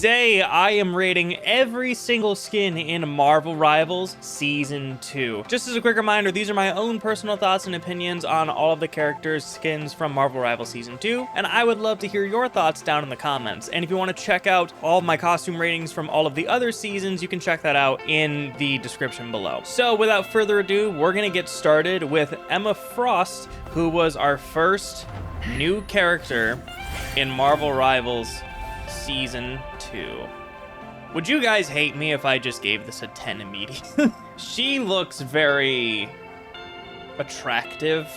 Today, I am rating every single skin in Marvel Rivals Season 2. Just as a quick reminder, these are my own personal thoughts and opinions on all of the characters' skins from Marvel Rivals Season 2, and I would love to hear your thoughts down in the comments. And if you want to check out all of my costume ratings from all of the other seasons, you can check that out in the description below. So without further ado, we're going to get started with Emma Frost, who was our first new character in Marvel Rivals Season 2. Would you guys hate me if I just gave this a 10 immediately? She looks very attractive.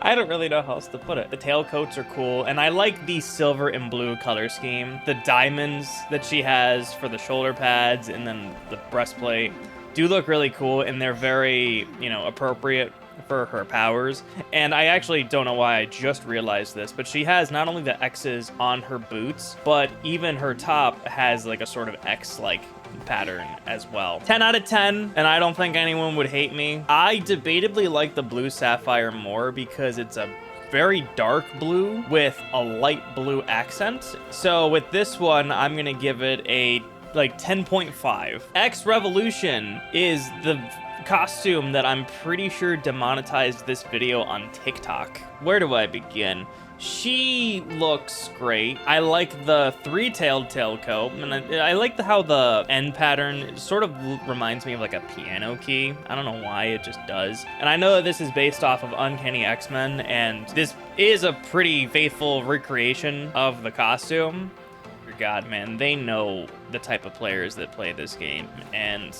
I don't really know how else to put it. The tailcoats are cool, and I like the silver and blue color scheme. The diamonds that she has for the shoulder pads and then the breastplate do look really cool, and they're very, appropriate for her powers. And I actually don't know why I just realized this, but she has not only the X's on her boots, but even her top has like a sort of X-like pattern as well. 10 out of 10, and I don't think anyone would hate me. I debatably like the blue sapphire more because it's a very dark blue with a light blue accent. So with this one, I'm gonna give it a 10.5. X Revolution is the costume that I'm pretty sure demonetized this video on TikTok. Where do I begin? She looks great. I like the three-tailed tailcoat, and I like how the end pattern sort of reminds me of like a piano key. I don't know why, it just does. And I know that this is based off of Uncanny X-Men, and this is a pretty faithful recreation of the costume. God, man, they know the type of players that play this game, and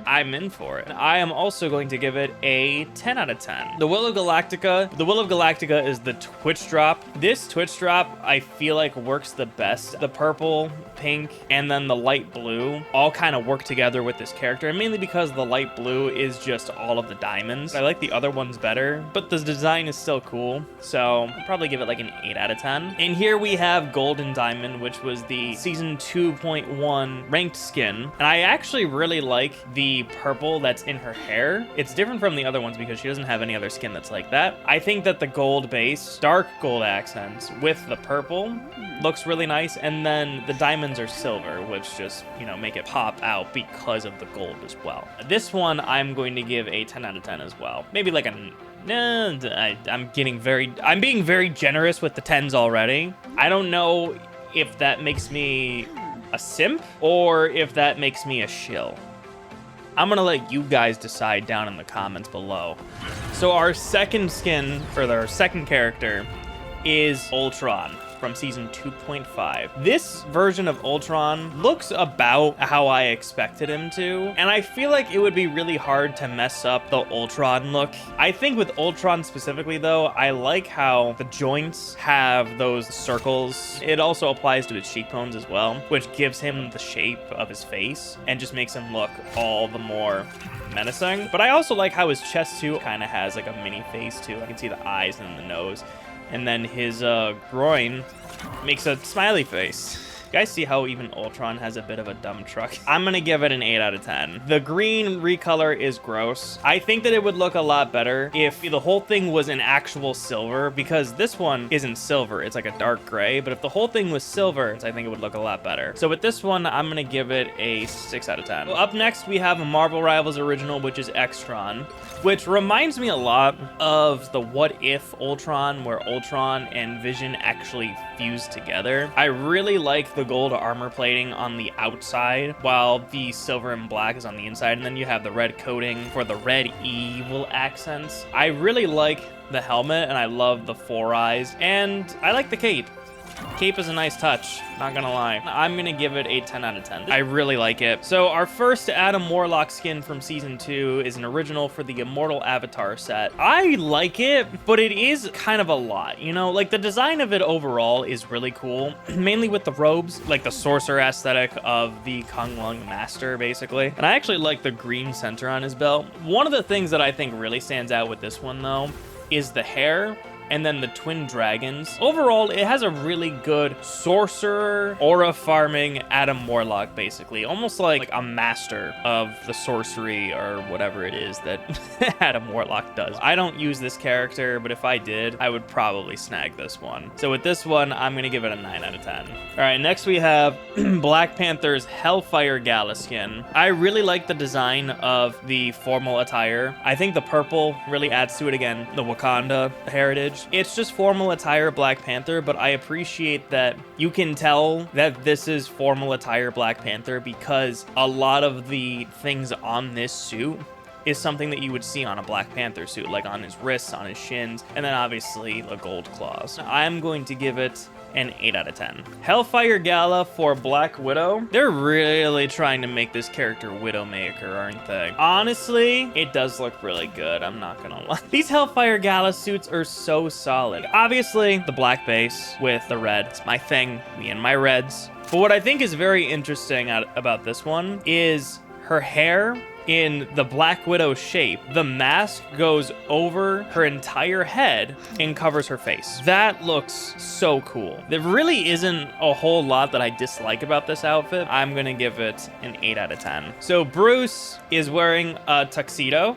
I'm in for it. I am also going to give it a 10 out of 10. The Will of Galactica is the Twitch drop. This Twitch drop, I feel like works the best. The purple, pink, and then the light blue all kind of work together with this character, and mainly because the light blue is just all of the diamonds. I like the other ones better, but the design is still cool, so I'll probably give it like an 8 out of 10. And here we have Golden Diamond, which was the Season 2.1 ranked skin, and I actually really like the purple that's in her hair. It's different from the other ones because she doesn't have any other skin that's like that. I think that the gold base, dark gold accents with the purple looks really nice, and then the diamonds are silver, which just, make it pop out because of the gold as well. This one I'm going to give a 10 out of 10 as well. Maybe like I'm being very generous with the 10s already. I don't know if that makes me a simp or if that makes me a shill. I'm gonna let you guys decide down in the comments below. So our second skin, or our second character, is Ultron from Season 2.5. This version of Ultron looks about how I expected him to, and I feel like it would be really hard to mess up the Ultron look. I think with Ultron specifically though, I like how the joints have those circles. It also applies to his cheekbones as well, which gives him the shape of his face and just makes him look all the more menacing. But I also like how his chest too kind of has like a mini face too. I can see the eyes and the nose. And then his groin makes a smiley face. You guys see how even Ultron has a bit of a dumb truck? I'm gonna give it an 8 out of 10. The green recolor is gross. I think that it would look a lot better if the whole thing was in actual silver, because this one isn't silver, it's like a dark gray, but if the whole thing was silver, I think it would look a lot better. So with this one, I'm gonna give it a 6 out of 10. Well, up next, we have a Marvel Rivals original, which is X-Tron, which reminds me a lot of the What If Ultron, where Ultron and Vision actually fused together. I really like the gold armor plating on the outside, while the silver and black is on the inside, and then you have the red coating for the red evil accents. I really like the helmet, and I love the 4 eyes, and I like the cape. Cape is a nice touch, not gonna lie. I'm gonna give it a 10 out of 10. I really like it. So our first Adam Warlock skin from Season 2 is an original for the Immortal Avatar set. I like it, but it is kind of a lot, Like the design of it overall is really cool, mainly with the robes, like the sorcerer aesthetic of the Kung Lung Master, basically. And I actually like the green center on his belt. One of the things that I think really stands out with this one, though, is the hair. and then the twin dragons. Overall, it has a really good sorcerer, aura farming Adam Warlock, basically. Almost like a master of the sorcery or whatever it is that Adam Warlock does. I don't use this character, but if I did, I would probably snag this one. So with this one, I'm gonna give it a 9 out of 10. All right, next we have Black Panther's Hellfire Gala skin. I really like the design of the formal attire. I think the purple really adds to it again, the Wakanda heritage. It's just formal attire Black Panther, but I appreciate that you can tell that this is formal attire Black Panther because a lot of the things on this suit is something that you would see on a Black Panther suit, like on his wrists, on his shins, and then obviously the gold claws. I'm going to give it an 8 out of 10. Hellfire Gala for Black Widow. They're really trying to make this character Widowmaker, aren't they? Honestly, it does look really good. I'm not gonna lie. These Hellfire Gala suits are so solid. Obviously, the black base with the red. It's my thing, me and my reds. But what I think is very interesting about this one is her hair in the Black Widow shape. The mask goes over her entire head and covers her face. That looks so cool. There really isn't a whole lot that I dislike about this outfit. I'm gonna give it an 8 out of 10. So Bruce is wearing a tuxedo,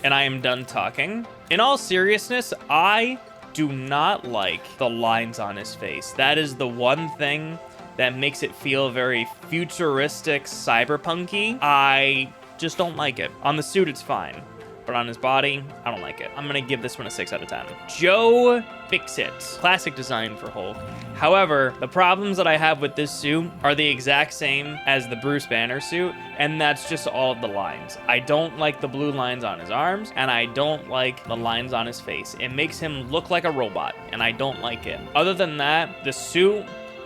and I am done talking. In all seriousness, I do not like the lines on his face. That is the one thing that makes it feel very futuristic, cyberpunky. I just don't like it. On the suit, it's fine. But on his body, I don't like it. I'm gonna give this one a 6 out of 10. Joe Fixit. Classic design for Hulk. However, the problems that I have with this suit are the exact same as the Bruce Banner suit, and that's just all of the lines. I don't like the blue lines on his arms, and I don't like the lines on his face. It makes him look like a robot, and I don't like it. Other than that, the suit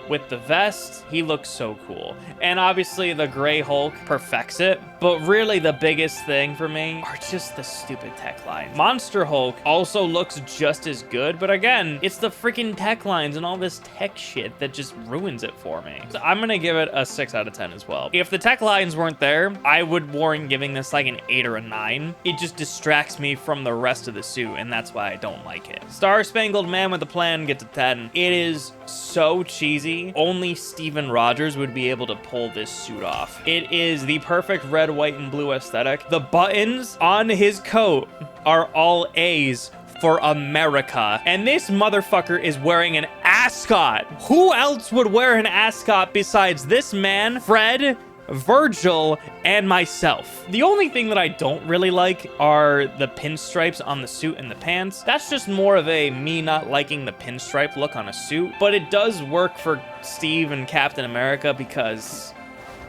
with the vest, he looks so cool. And obviously the gray Hulk perfects it, but really the biggest thing for me are just the stupid tech lines. Monster Hulk also looks just as good, but again, it's the freaking tech lines and all this tech shit that just ruins it for me. So I'm gonna give it a 6 out of 10 as well. If the tech lines weren't there, I would warn giving this like an 8 or a 9. It just distracts me from the rest of the suit, and that's why I don't like it. Star Spangled Man with a Plan gets a 10. It is so cheesy. Only Steven Rogers would be able to pull this suit off. It is the perfect red, white, and blue aesthetic. The buttons on his coat are all A's for America. And this motherfucker is wearing an ascot. Who else would wear an ascot besides this man, Fred, Virgil, and myself? The only thing that I don't really like are the pinstripes on the suit and the pants. That's just more of a me not liking the pinstripe look on a suit, but it does work for Steve and Captain America because,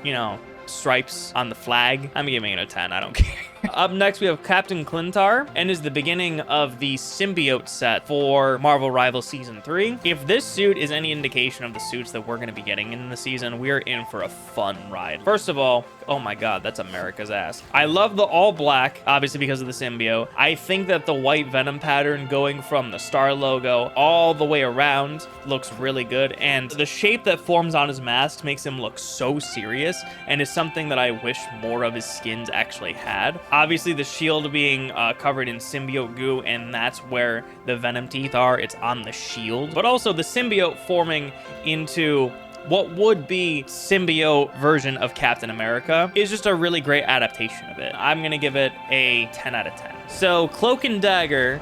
you know, stripes on the flag. I'm giving it a 10. I don't care. Up next, we have Captain Clintar, and is the beginning of the symbiote set for Marvel Rivals Season 3. If this suit is any indication of the suits that we're going to be getting in the season, we're in for a fun ride. First of all, oh my god, that's America's ass. I love the all black, obviously because of the symbiote. I think that the white Venom pattern going from the star logo all the way around looks really good, and the shape that forms on his mask makes him look so serious, and is something that I wish more of his skins actually had. Obviously, the shield being covered in symbiote goo, and that's where the Venom teeth are. It's on the shield. But also the symbiote forming into what would be symbiote version of Captain America is just a really great adaptation of it. I'm going to give it a 10 out of 10. So Cloak and Dagger,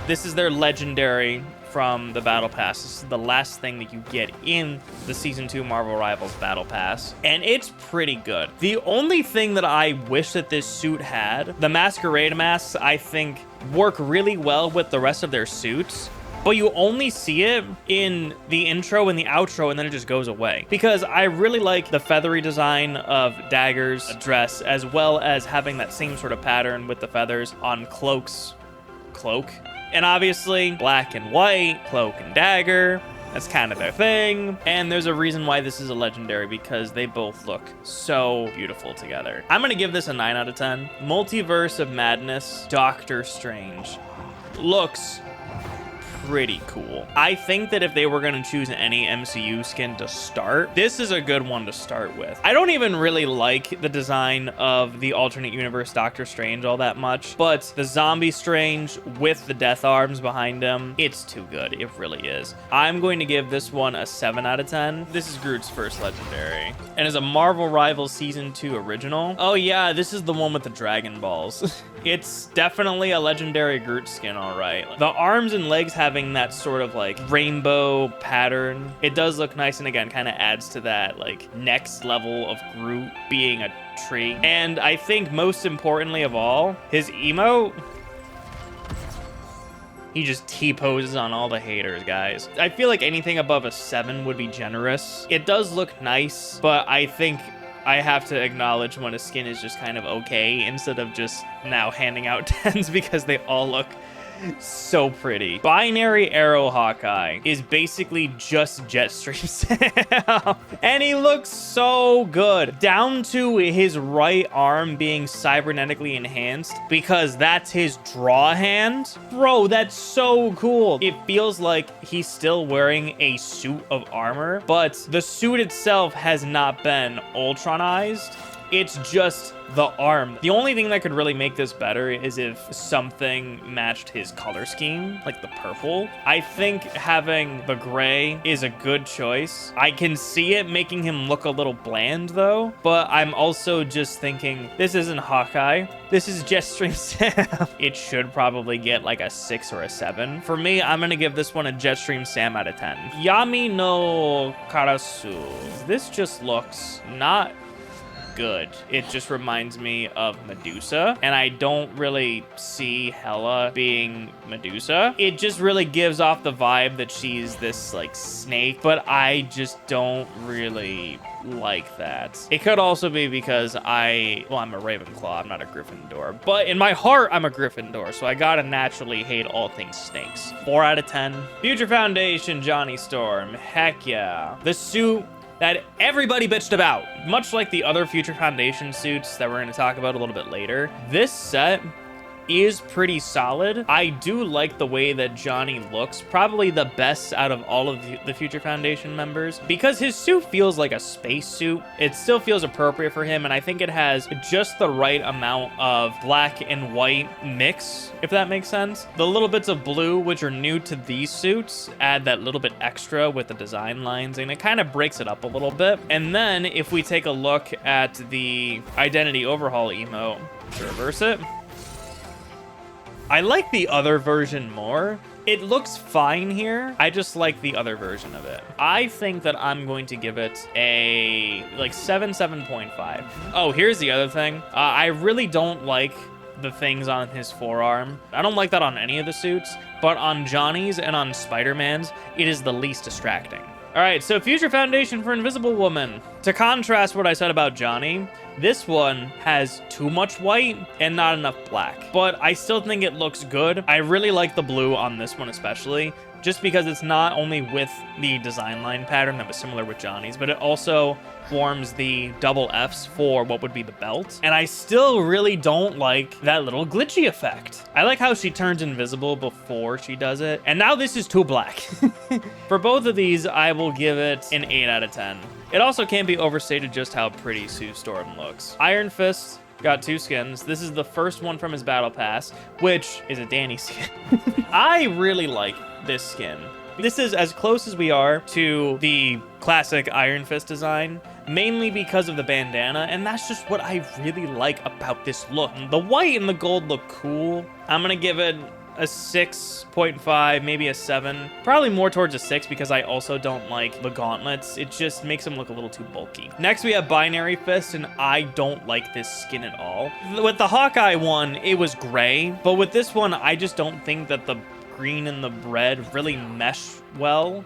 this is their legendary from the Battle Pass. This is the last thing that you get in the Season 2 Marvel Rivals Battle Pass, and it's pretty good. The only thing that I wish that this suit had, the Masquerade masks, I think, work really well with the rest of their suits, but you only see it in the intro and the outro, and then it just goes away. Because I really like the feathery design of Dagger's dress, as well as having that same sort of pattern with the feathers on Cloak's cloak. And obviously, black and white, Cloak and Dagger, that's kind of their thing. And there's a reason why this is a legendary, because they both look so beautiful together. I'm gonna give this a 9 out of 10. Multiverse of Madness, Doctor Strange looks pretty cool. I think that if they were going to choose any MCU skin to start, this is a good one to start with. I don't even really like the design of the alternate universe Doctor Strange all that much, but the zombie Strange with the death arms behind him, it's too good. It really is. I'm going to give this one a 7 out of 10. This is Groot's first legendary and is a Marvel Rivals Season 2 original. Oh yeah, this is the one with the Dragon Balls. It's definitely a legendary Groot skin, all right. The arms and legs having that sort of like rainbow pattern, it does look nice, and again, kind of adds to that like next level of Groot being a tree. And I think most importantly of all, his emote, he just T-poses on all the haters, guys. I feel like anything above a 7 would be generous. It does look nice, but I think I have to acknowledge when a skin is just kind of okay instead of just now handing out 10s because they all look so pretty. Binary Arrow Hawkeye is basically just Jetstream Sam. And he looks so good. Down to his right arm being cybernetically enhanced because that's his draw hand. Bro, that's so cool. It feels like he's still wearing a suit of armor, but the suit itself has not been Ultronized. It's just the arm. The only thing that could really make this better is if something matched his color scheme, like the purple. I think having the gray is a good choice. I can see it making him look a little bland though, but I'm also just thinking this isn't Hawkeye. This is Jetstream Sam. It should probably get like a 6 or a 7. For me, I'm gonna give this one a Jetstream Sam out of 10. Yami no Karasu. This just looks not good. It just reminds me of Medusa, and I don't really see Hela being Medusa. It just really gives off the vibe that she's this like snake, but I just don't really like that. It could also be because I'm a Ravenclaw, I'm not a Gryffindor, but in my heart I'm a Gryffindor, so I gotta naturally hate all things snakes. 4 out of 10. Future Foundation Johnny Storm, heck yeah. The suit that everybody bitched about, much like the other Future Foundation suits that we're going to talk about a little bit later. This set is pretty solid. I do like the way that Johnny looks, probably the best out of all of the Future Foundation members, because his suit feels like a space suit. It still feels appropriate for him, and I think it has just the right amount of black and white mix, if that makes sense. The little bits of blue, which are new to these suits, add that little bit extra with the design lines, and it kind of breaks it up a little bit. And then if we take a look at the Identity Overhaul emote, to reverse it, I like the other version more. It looks fine here. I just like the other version of it. I think that I'm going to give it a like 7.5. Oh, here's the other thing. I really don't like the things on his forearm. I don't like that on any of the suits, but on Johnny's and on Spider-Man's, it is the least distracting. All right, so Future Foundation for Invisible Woman. To contrast what I said about Johnny, this one has too much white and not enough black, but I still think it looks good. I really like the blue on this one especially, just because it's not only with the design line pattern that was similar with Johnny's, but it also forms the double Fs for what would be the belt. And I still really don't like that little glitchy effect. I like how she turns invisible before she does it. And now this is too black. For both of these, I will give it an 8 out of 10. It also can't be overstated just how pretty Sue Storm looks. Iron Fist got 2 skins. This is the first one from his battle pass, which is a Danny skin. I really like this skin. This is as close as we are to the classic Iron Fist design, mainly because of the bandana, and that's just what I really like about this look. The white and the gold look cool. I'm gonna give it a 6.5, maybe a 7. Probably more towards a 6 because I also don't like the gauntlets. It just makes them look a little too bulky. Next we have Binary Fist, and I don't like this skin at all. With the Hawkeye one, it was gray, but with this one, I just don't think that the green and the red really mesh well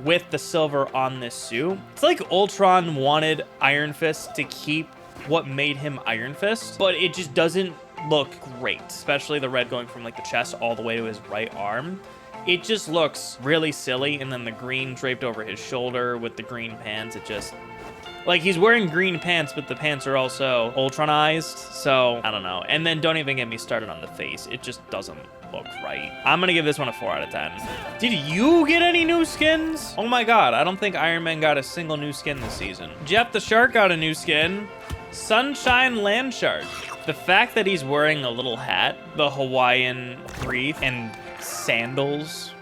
with the silver on this suit. It's like Ultron wanted Iron Fist to keep what made him Iron Fist, but it just doesn't look great, especially the red going from like the chest all the way to his right arm. It just looks really silly, and then the green draped over his shoulder with the green pants, it just Like, he's wearing green pants, but the pants are also Ultronized, so I don't know. And then don't even get me started on the face. It just doesn't look right. I'm gonna give this one a 4 out of 10. Did you get any new skins? Oh my god, I don't think Iron Man got a single new skin this season. Jeff the Shark got a new skin. Sunshine Land Shark. The fact that he's wearing a little hat, the Hawaiian wreath, and sandals.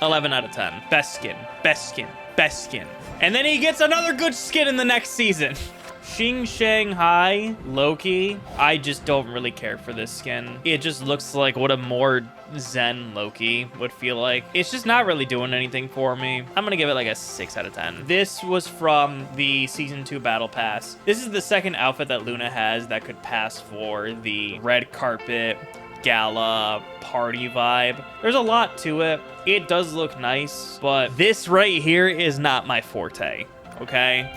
11 out of 10. Best skin, best skin, best skin. And then he gets another good skin in the next season. Shanghai Loki. I just don't really care for this skin. It just looks like what a more zen Loki would feel like. It's just not really doing anything for me. I'm gonna give it like a 6 out of 10. This was from the season 2 battle pass. This is the second outfit that Luna has that could pass for the red carpet gala party vibe. There's a lot to it. It does look nice, but this right here is not my forte, okay?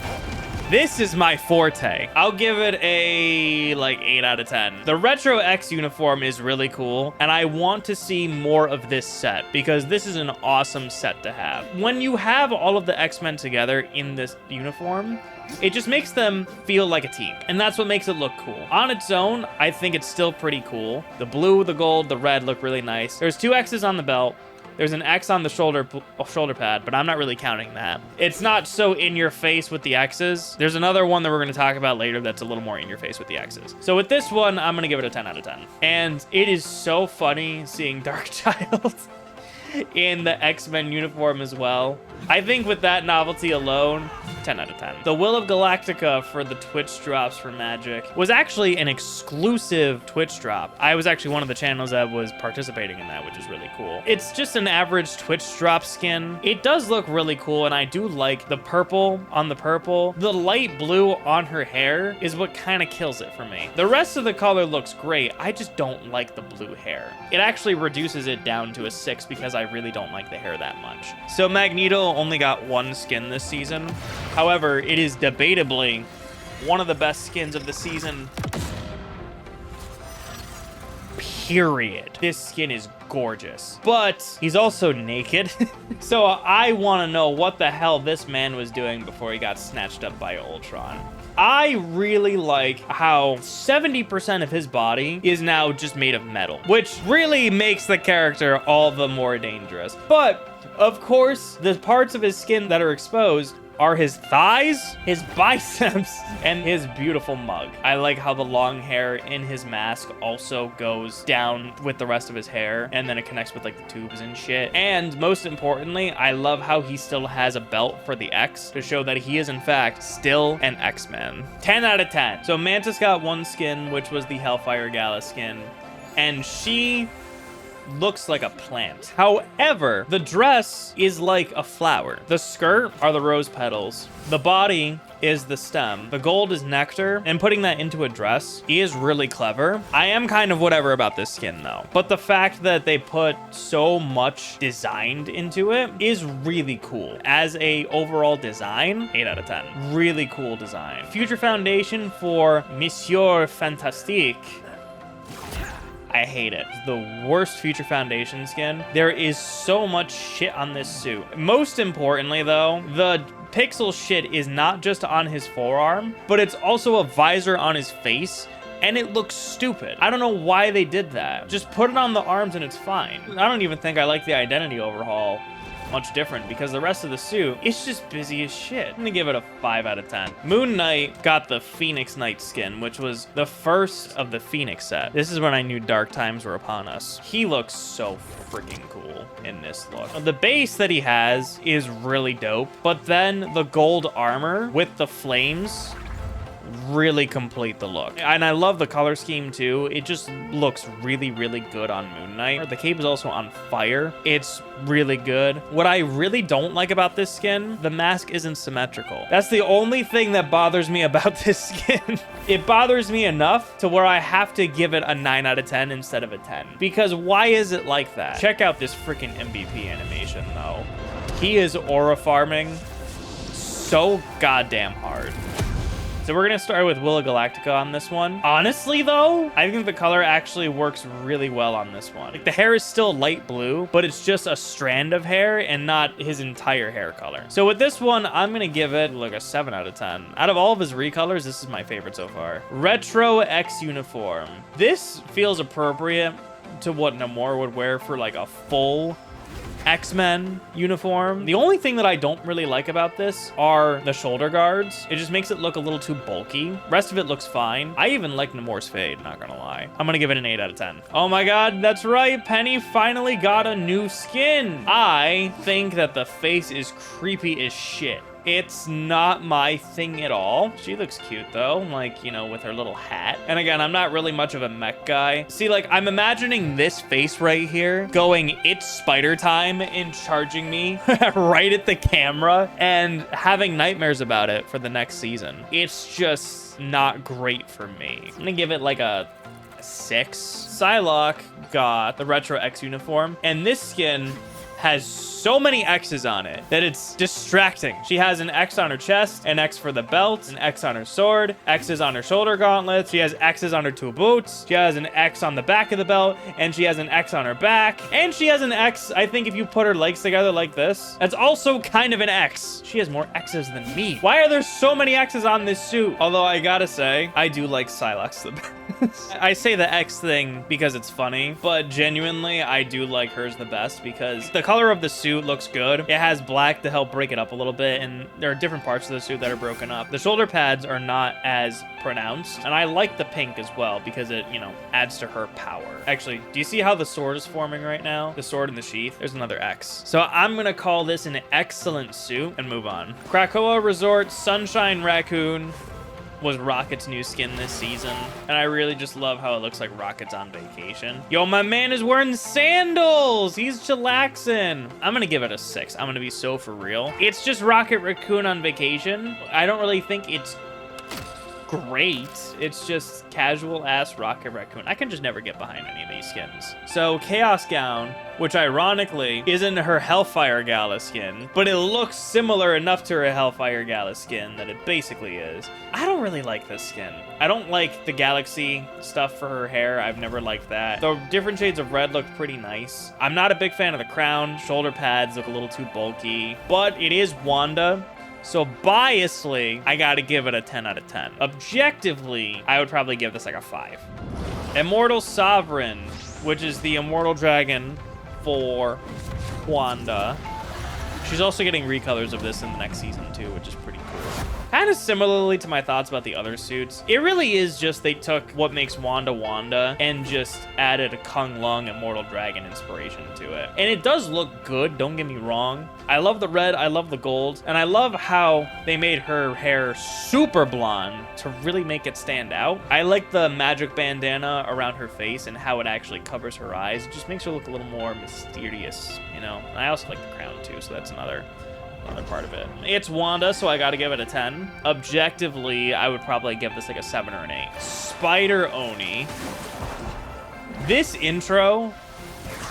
This is my forte. I'll give it a like 8 out of 10. The Retro X uniform is really cool, and I want to see more of this set because this is an awesome set to have. When you have all of the X-Men together in this uniform, it just makes them feel like a team, and that's what makes it look cool. On its own, I think it's still pretty cool. The blue, the gold, the red look really nice. There's 2 X's on the belt. There's an X on the shoulder pad, but I'm not really counting that. It's not so in your face with the X's. There's another one that we're going to talk about later that's a little more in your face with the X's. So with this one, I'm going to give it a 10 out of 10. And it is so funny seeing Darkchild in the X-Men uniform as well. I think with that novelty alone, 10 out of 10. The Will of Galactica for the Twitch drops for Magik was actually an exclusive Twitch drop. I was actually one of the channels that was participating in that, which is really cool. It's just an average Twitch drop skin. It does look really cool, and I do like the purple on the purple. The light blue on her hair is what kind of kills it for me. The rest of the color looks great. I just don't like the blue hair. It actually reduces it down to a 6 because I really don't like the hair that much. So Magneto only got 1 skin this season. However, it is debatably one of the best skins of the season. Period. This skin is gorgeous, but he's also naked. So I want to know what the hell this man was doing before he got snatched up by Ultron. I really like how 70% of his body is now just made of metal, which really makes the character all the more dangerous. But of course, the parts of his skin that are exposed are his thighs, his biceps, and his beautiful mug. I like how the long hair in his mask also goes down with the rest of his hair, and then it connects with like the tubes and shit. And most importantly, I love how he still has a belt for the X to show that he is in fact still an X-Man. 10 out of 10. So Mantis got 1 skin, which was the Hellfire Gala skin, and she looks like a plant. However, the dress is like a flower. The skirt are the rose petals. The body is the stem. The gold is nectar, and putting that into a dress is really clever. I am kind of whatever about this skin though, but the fact that they put so much designed into it is really cool. As a overall design, 8 out of 10. Really cool design. Future Foundation for Monsieur Fantastique. I hate it. The worst Future Foundation skin. There is so much shit on this suit. Most importantly though, the pixel shit is not just on his forearm, but it's also a visor on his face, and it looks stupid. I don't know why they did that. Just put it on the arms and it's fine. I don't even think I like the identity overhaul much different because the rest of the suit, it's just busy as shit. I'm gonna give it a 5 out of 10. Moon Knight got the Phoenix Knight skin, which was the first of the Phoenix set. This is when I knew dark times were upon us. He looks so freaking cool in this look. The base that he has is really dope, but then the gold armor with the flames really complete the look. And I love the color scheme too. It just looks really, really good on Moon Knight. The cape is also on fire. It's really good. What I really don't like about this skin, the mask isn't symmetrical. That's the only thing that bothers me about this skin. It bothers me enough to where I have to give it a 9 out of 10 instead of a 10. Because why is it like that? Check out this freaking MVP animation though. He is aura farming so goddamn hard. So we're gonna start with Willa Galactica on this one. Honestly though, I think the color actually works really well on this one. Like the hair is still light blue, but it's just a strand of hair and not his entire hair color. So with this one, I'm gonna give it like a 7 out of 10. Out of all of his recolors, this is my favorite so far. Retro X uniform. This feels appropriate to what Namor would wear for like a full X-Men uniform. The only thing that I don't really like about this are the shoulder guards. It just makes it look a little too bulky. Rest of it looks fine. I even like Namor's fade, not gonna lie. I'm gonna give it an 8 out of 10. Oh my god, that's right. Penny finally got a new skin. I think that the face is creepy as shit. It's not my thing at all. She looks cute though, like, you know, with her little hat. And again, I'm not really much of a mech guy. See, like, I'm imagining this face right here going, it's spider time, and charging me right at the camera and having nightmares about it for the next season. It's just not great for me. I'm gonna give it like a 6. Psylocke got the Retro X uniform, and this skin has so many X's on it that it's distracting. She has an X on her chest, an X for the belt, an X on her sword, X's on her shoulder gauntlets. She has X's on her 2 boots. She has an X on the back of the belt, and she has an X on her back. And she has an X, I think if you put her legs together like this, that's also kind of an X. She has more X's than me. Why are there so many X's on this suit? Although I gotta say, I do like Psylocke's the best. I say the X thing because it's funny, but genuinely, I do like hers the best because the color of the suit looks good. It has black to help break it up a little bit, and there are different parts of the suit that are broken up. The shoulder pads are not as pronounced, and I like the pink as well because it, you know, adds to her power. Actually, do you see how the sword is forming right now? The sword in the sheath? There's another X. So I'm gonna call this an excellent suit and move on. Krakoa Resort Sunshine Raccoon was Rocket's new skin this season, and I really just love how it looks like Rocket's on vacation. Yo, my man is wearing sandals! He's chillaxing. I'm gonna give it a 6. I'm gonna be so for real. It's just Rocket Raccoon on vacation. I don't really think it's great. It's just casual ass Rocket Raccoon. I can just never get behind any of these skins. So Chaos Gown, which ironically isn't her Hellfire Gala skin, but it looks similar enough to her Hellfire Gala skin that it basically is. I don't really like this skin. I don't like the galaxy stuff for her hair. I've never liked that. The different shades of red look pretty nice. I'm not a big fan of the crown. Shoulder pads look a little too bulky, but it is Wanda. So biasly, I gotta give it a 10 out of 10. Objectively, I would probably give this like a 5. Immortal Sovereign, which is the immortal dragon for Wanda. She's also getting recolors of this in the next season too, which is pretty cool. Kind of similarly to my thoughts about the other suits, it really is just they took what makes Wanda Wanda and just added a Kung Lung Immortal Dragon inspiration to it. And it does look good, don't get me wrong. I love the red, I love the gold, and I love how they made her hair super blonde to really make it stand out. I like the magic bandana around her face and how it actually covers her eyes. It just makes her look a little more mysterious, you know? And I also like the crown too, so that's another part of it. It's Wanda, so I gotta give it a 10. Objectively, I would probably give this like a 7 or an 8. Spider Oni. This intro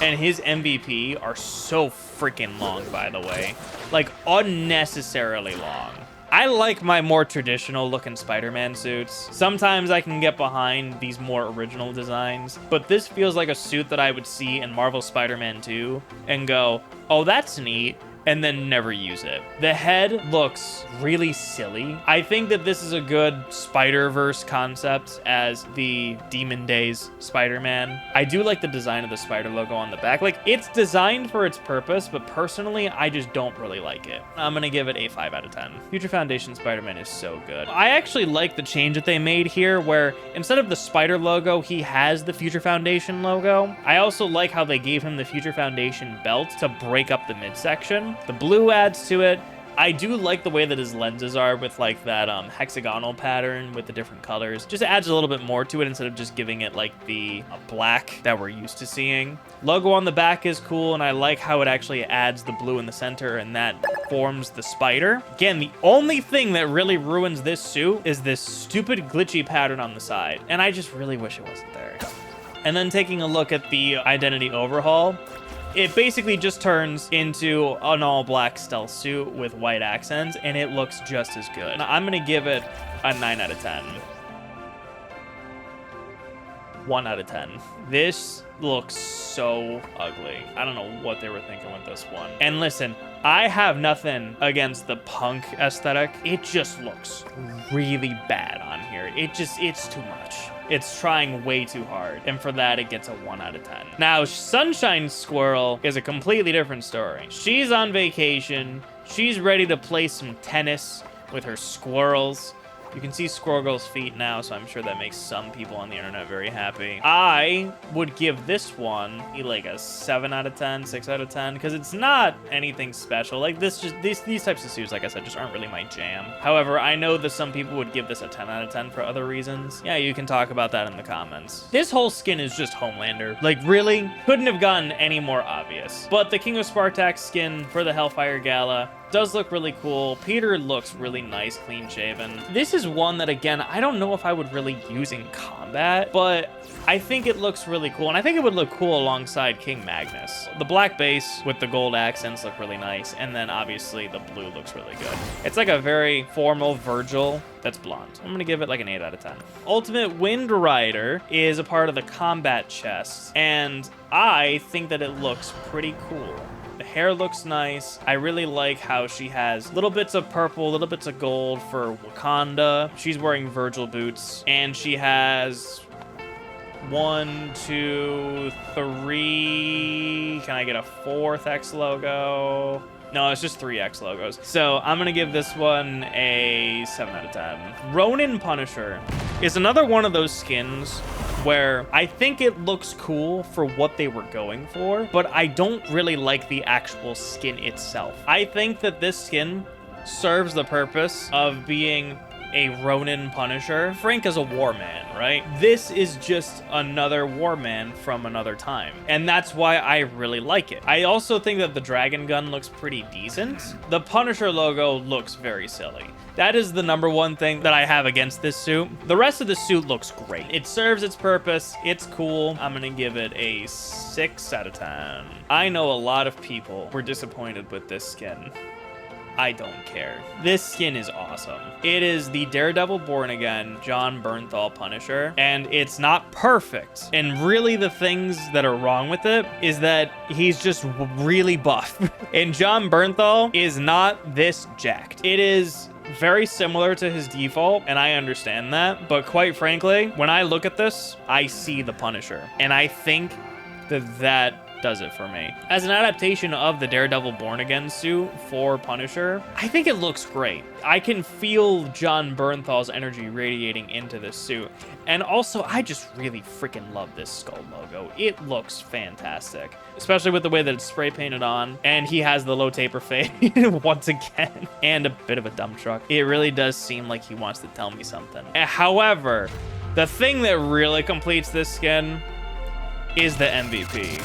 and his MVP are so freaking long, by the way. Like, unnecessarily long. I like my more traditional looking Spider-Man suits. Sometimes I can get behind these more original designs, but this feels like a suit that I would see in Marvel Spider-Man 2 and go, oh, that's neat, and then never use it. The head looks really silly. I think that this is a good Spider-Verse concept as the Demon Days Spider-Man. I do like the design of the spider logo on the back. Like, it's designed for its purpose, but personally, I just don't really like it. I'm gonna give it a 5 out of 10. Future Foundation Spider-Man is so good. I actually like the change that they made here, where instead of the spider logo, he has the Future Foundation logo. I also like how they gave him the Future Foundation belt to break up the midsection. The blue adds to it. I do like the way that his lenses are with like that hexagonal pattern with the different colors. Just adds a little bit more to it instead of just giving it like the black that we're used to seeing. Logo on the back is cool, and I like how it actually adds the blue in the center and that forms the spider. Again, the only thing that really ruins this suit is this stupid glitchy pattern on the side, and I just really wish it wasn't there. And then taking a look at the identity overhaul, It basically just turns into an all-black stealth suit with white accents, and it looks just as good. I'm gonna give it a 9 out of 10. 1 out of 10. This looks so ugly. I don't know what they were thinking with this one. And listen, I have nothing against the punk aesthetic. It just looks really bad on here. It's too much. It's trying way too hard. And for that, it gets a 1 out of 10. Now, Sunshine Squirrel is a completely different story. She's on vacation. She's ready to play some tennis with her squirrels. You can see Squirrel Girl's feet now, so I'm sure that makes some people on the internet very happy. I would give this one like a 7 out of 10, 6 out of 10, because it's not anything special. Like these types of suits, like I said, just aren't really my jam. However, I know that some people would give this a 10 out of 10 for other reasons. Yeah, you can talk about that in the comments. This whole skin is just Homelander. Like, really? Couldn't have gotten any more obvious. But the King of Spartak skin for the Hellfire Gala does look really cool. Peter looks really nice, clean shaven. This is one that, again, I don't know if I would really use in combat, but I think it looks really cool, and I think it would look cool alongside King Magnus. The black base with the gold accents look really nice, and then obviously the blue looks really good. It's like a very formal Virgil that's blonde. I'm gonna give it like an 8 out of 10. Ultimate Wind Rider is a part of the combat chest, and I think that it looks pretty cool. The hair looks nice. I really like how she has little bits of purple, little bits of gold for Wakanda. She's wearing Virgil boots, and she has 1, 2, 3. Can I get a 4th X logo? No, it's just 3 X logos. So I'm gonna give this one a 7 out of 10. Ronin Punisher is another one of those skins where I think it looks cool for what they were going for, but I don't really like the actual skin itself. I think that this skin serves the purpose of being a Ronin Punisher. Frank is a war man, right? This is just another war man from another time, and that's why I really like it. I also think that the dragon gun looks pretty decent. The Punisher logo looks very silly. That is the number one thing that I have against this suit. The rest of the suit looks great. It serves its purpose. It's cool. I'm gonna give it a 6 out of 10. I know a lot of people were disappointed with this skin. I don't care. This skin is awesome. It is the Daredevil Born Again John Bernthal Punisher, and it's not perfect. And really the things that are wrong with it is that he's just really buff. And John Bernthal is not this jacked. It is very similar to his default, and I understand that. But quite frankly, when I look at this, I see the Punisher. And I think that does it for me. As an adaptation of the Daredevil Born Again suit for Punisher, I think it looks great. I can feel John Bernthal's energy radiating into this suit. And also, I just really freaking love this skull logo. It looks fantastic, especially with the way that it's spray painted on. And he has the low taper fade once again, and a bit of a dump truck. It really does seem like he wants to tell me something. However, the thing that really completes this skin is the MVP,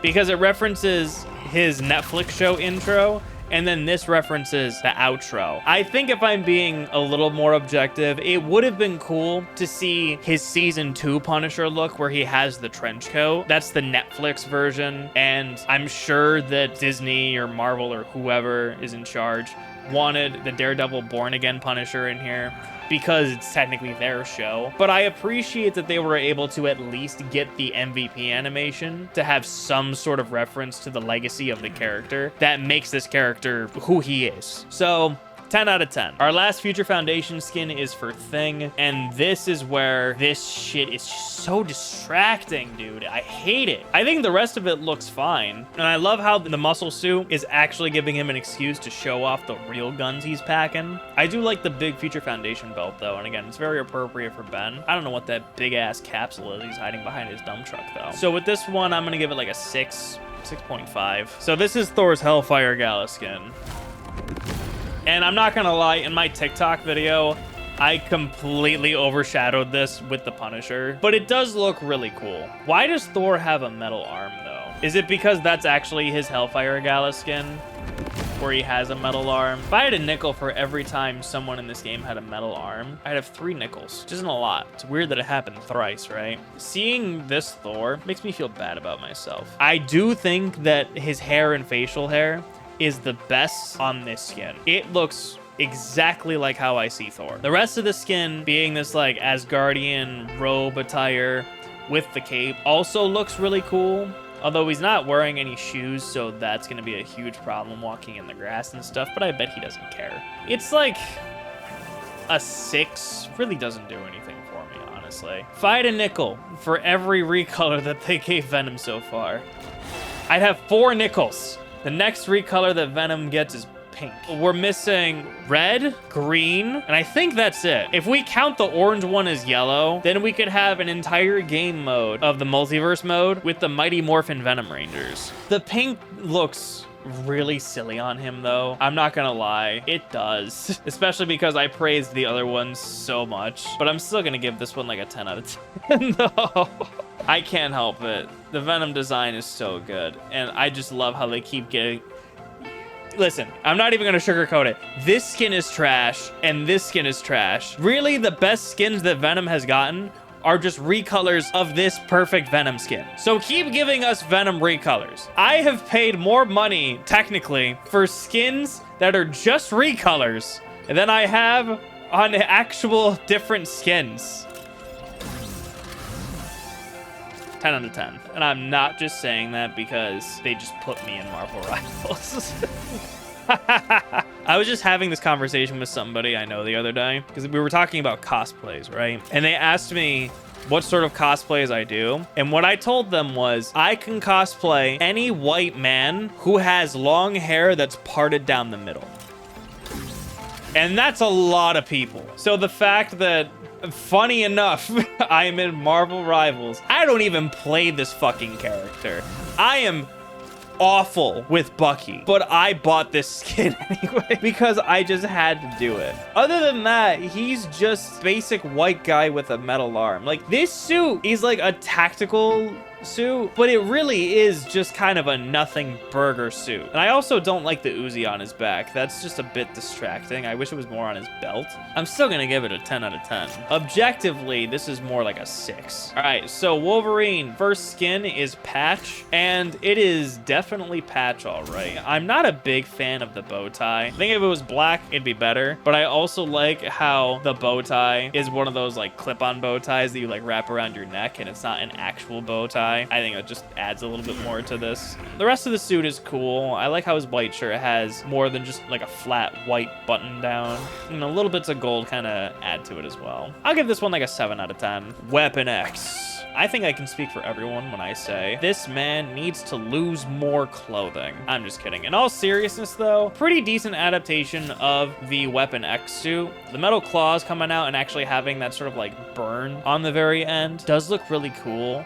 because it references his Netflix show intro, and then this references the outro. I think if I'm being a little more objective, it would have been cool to see his season 2 Punisher look where he has the trench coat. That's the Netflix version, and I'm sure that Disney or Marvel or whoever is in charge wanted the Daredevil Born Again Punisher in here because it's technically their show. But I appreciate that they were able to at least get the MVP animation to have some sort of reference to the legacy of the character that makes this character who he is. So 10 out of 10. Our last Future Foundation skin is for Thing, and this is where this shit is so distracting, dude. I hate it. I think the rest of it looks fine, and I love how the muscle suit is actually giving him an excuse to show off the real guns he's packing. I do like the big Future Foundation belt, though, and again, it's very appropriate for Ben. I don't know what that big-ass capsule is he's hiding behind his dump truck, though. So with this one, I'm gonna give it like a 6.5. So this is Thor's Hellfire Gala skin. And I'm not gonna lie, in my TikTok video, I completely overshadowed this with the Punisher, but it does look really cool. Why does Thor have a metal arm, though? Is it because that's actually his Hellfire Gala skin? where he has a metal arm. If I had a nickel for every time someone in this game had a metal arm, I'd have 3 nickels, which isn't a lot. It's weird that it happened thrice, right? Seeing this Thor makes me feel bad about myself. I do think that his hair and facial hair is the best on this skin. It looks exactly like how I see Thor. The rest of the skin being this like Asgardian robe attire with the cape also looks really cool. Although he's not wearing any shoes, so that's gonna be a huge problem walking in the grass and stuff, but I bet he doesn't care. It's like a 6, really doesn't do anything for me, honestly. If I had a nickel for every recolor that they gave Venom so far, I'd have 4 nickels. The next recolor that Venom gets is pink. We're missing red, green, and I think that's it. If we count the orange one as yellow, then we could have an entire game mode of the multiverse mode with the Mighty Morphin Venom Rangers. The pink looks really silly on him though. I'm not gonna lie, it does. Especially because I praised the other ones so much, but I'm still gonna give this one like a 10 out of 10 though. I can't help it. The Venom design is so good, and I just love how they keep getting... Listen, I'm not even gonna sugarcoat it. This skin is trash, and this skin is trash. Really, the best skins that Venom has gotten are just recolors of this perfect Venom skin. So keep giving us Venom recolors. I have paid more money, technically, for skins that are just recolors than I have on actual different skins. 10 out of 10. And I'm not just saying that because they just put me in Marvel Rivals. I was just having this conversation with somebody I know the other day because we were talking about cosplays, right? And they asked me what sort of cosplays I do. And what I told them was I can cosplay any white man who has long hair that's parted down the middle. And that's a lot of people. So the fact that, funny enough, I'm in Marvel Rivals. I don't even play this fucking character. I am awful with Bucky, but I bought this skin anyway because I just had to do it. Other than that, he's just basic white guy with a metal arm. Like, this suit is like a tactical suit, but it really is just kind of a nothing burger suit. And I also don't like the Uzi on his back. That's just a bit distracting. I wish it was more on his belt. I'm still gonna give it a 10 out of 10. Objectively, this is more like a 6. All right, so Wolverine, first skin is Patch, and it is definitely Patch, all right. I'm not a big fan of the bow tie. I think if it was black, it'd be better, but I also like how the bow tie is one of those like clip-on bow ties that you like wrap around your neck, and it's not an actual bow tie. I think it just adds a little bit more to this. The rest of the suit is cool. I like how his white shirt has more than just like a flat white button down. And little bits of gold kind of add to it as well. I'll give this one like a 7 out of 10. Weapon X. I think I can speak for everyone when I say this man needs to lose more clothing. I'm just kidding. In all seriousness though, pretty decent adaptation of the Weapon X suit. The metal claws coming out and actually having that sort of like burn on the very end does look really cool.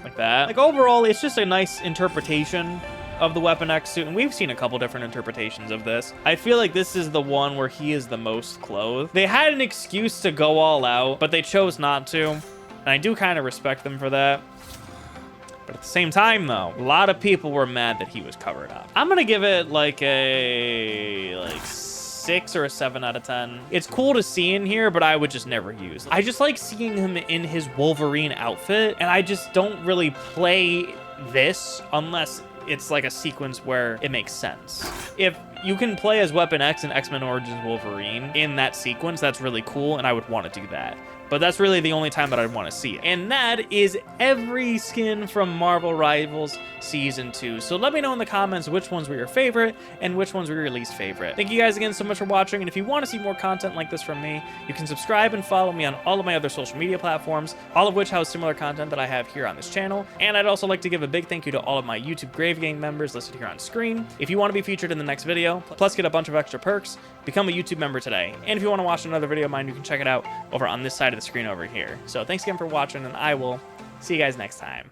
Like that. Like overall, it's just a nice interpretation of the Weapon X suit, and we've seen a couple different interpretations of this. I feel like this is the one where he is the most clothed. They had an excuse to go all out, but they chose not to, and I do kind of respect them for that. But at the same time, though, a lot of people were mad that he was covered up. I'm gonna give it like a 6 or a 7 out of 10. It's cool to see in here, but I would just never use it. I just like seeing him in his Wolverine outfit, and I just don't really play this unless it's like a sequence where it makes sense. If you can play as Weapon X and X-Men Origins Wolverine in that sequence, that's really cool, and I would want to do that. But that's really the only time that I'd want to see it. And that is every skin from Marvel Rivals Season 2. So let me know in the comments which ones were your favorite and which ones were your least favorite. Thank you guys again so much for watching, and if you want to see more content like this from me, you can subscribe and follow me on all of my other social media platforms, all of which house similar content that I have here on this channel. And I'd also like to give a big thank you to all of my YouTube Grave Gang members listed here on screen. If you want to be featured in the next video, plus get a bunch of extra perks, become a YouTube member today. And if you want to watch another video of mine, you can check it out over on this side of the screen over here. So thanks again for watching, and I will see you guys next time.